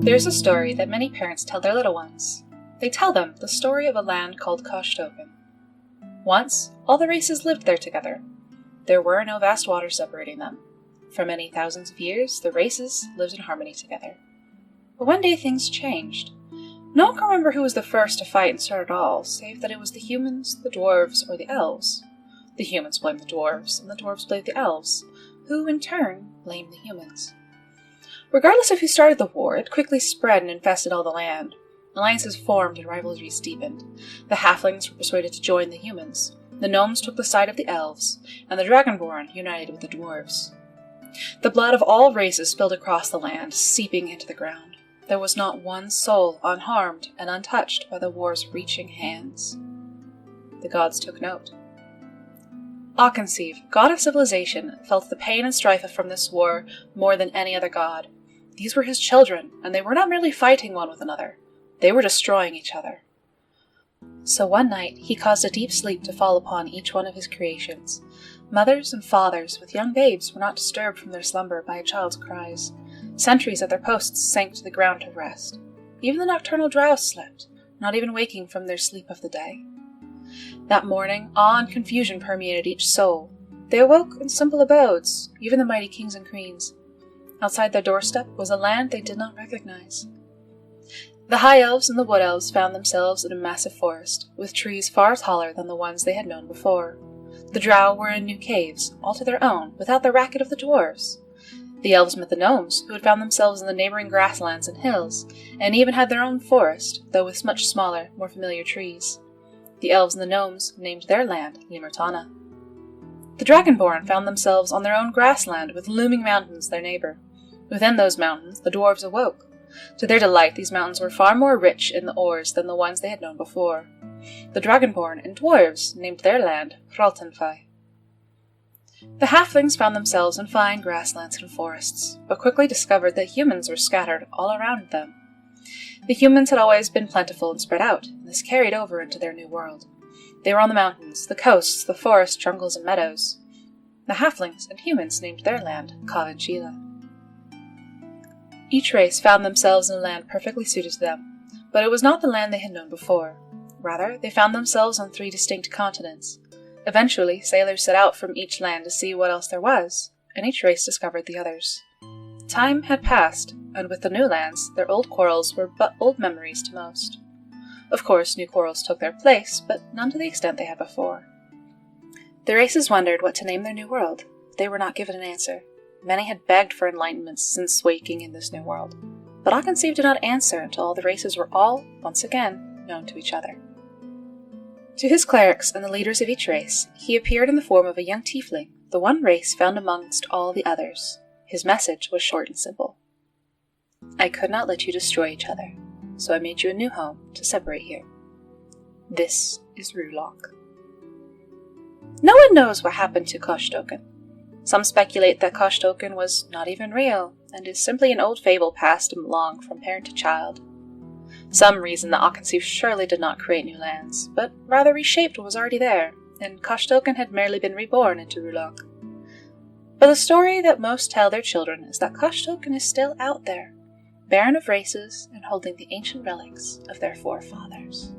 There's a story that many parents tell their little ones. They tell them the story of a land called Koshtoken. Once, all the races lived there together. There were no vast waters separating them. For many thousands of years, the races lived in harmony together. But one day things changed. No one can remember who was the first to fight and start it all, save that it was the humans, the dwarves, or the elves. The humans blamed the dwarves, and the dwarves blamed the elves, who in turn blamed the humans. Regardless of who started the war, it quickly spread and infested all the land. Alliances formed and rivalries deepened. The halflings were persuaded to join the humans. The gnomes took the side of the elves, and the dragonborn united with the dwarves. The blood of all races spilled across the land, seeping into the ground. There was not one soul unharmed and untouched by the war's reaching hands. The gods took note. Akin, god of civilization, felt the pain and strife from this war more than any other god. These were his children, and they were not merely fighting one with another. They were destroying each other. So one night he caused a deep sleep to fall upon each one of his creations. Mothers and fathers with young babes were not disturbed from their slumber by a child's cries. Sentries at their posts sank to the ground to rest. Even the nocturnal drows slept, not even waking from their sleep of the day. That morning, awe and confusion permeated each soul. They awoke in simple abodes, even the mighty kings and queens. Outside their doorstep was a land they did not recognize. The high elves and the wood elves found themselves in a massive forest, with trees far taller than the ones they had known before. The drow were in new caves, all to their own, without the racket of the dwarves. The elves met the gnomes, who had found themselves in the neighboring grasslands and hills, and even had their own forest, though with much smaller, more familiar trees. The elves and the gnomes named their land Limertana. The dragonborn found themselves on their own grassland, with looming mountains their neighbor. Within those mountains, the dwarves awoke. To their delight, these mountains were far more rich in the ores than the ones they had known before. The dragonborn and dwarves named their land Hraltenfai. The halflings found themselves in fine grasslands and forests, but quickly discovered that humans were scattered all around them. The humans had always been plentiful and spread out, and this carried over into their new world. They were on the mountains, the coasts, the forests, jungles, and meadows. The halflings and humans named their land Kavanchila. Each race found themselves in a land perfectly suited to them, but it was not the land they had known before. Rather, they found themselves on 3 distinct continents. Eventually, sailors set out from each land to see what else there was, and each race discovered the others. Time had passed, and with the new lands, their old quarrels were but old memories to most. Of course, new quarrels took their place, but none to the extent they had before. The races wondered what to name their new world. They were not given an answer. Many had begged for enlightenment since waking in this new world, but Akin did not answer until all the races were all, once again, known to each other. To his clerics and the leaders of each race, he appeared in the form of a young tiefling, the one race found amongst all the others. His message was short and simple. I could not let you destroy each other, so I made you a new home to separate you. This is Rulock. No one knows what happened to Koshtoken. Some speculate that Koshtoken was not even real, and is simply an old fable passed along from parent to child. Some reason that Akin surely did not create new lands, but rather reshaped what was already there, and Koshtoken had merely been reborn into Rulock. But the story that most tell their children is that Koshtoken is still out there, barren of races and holding the ancient relics of their forefathers.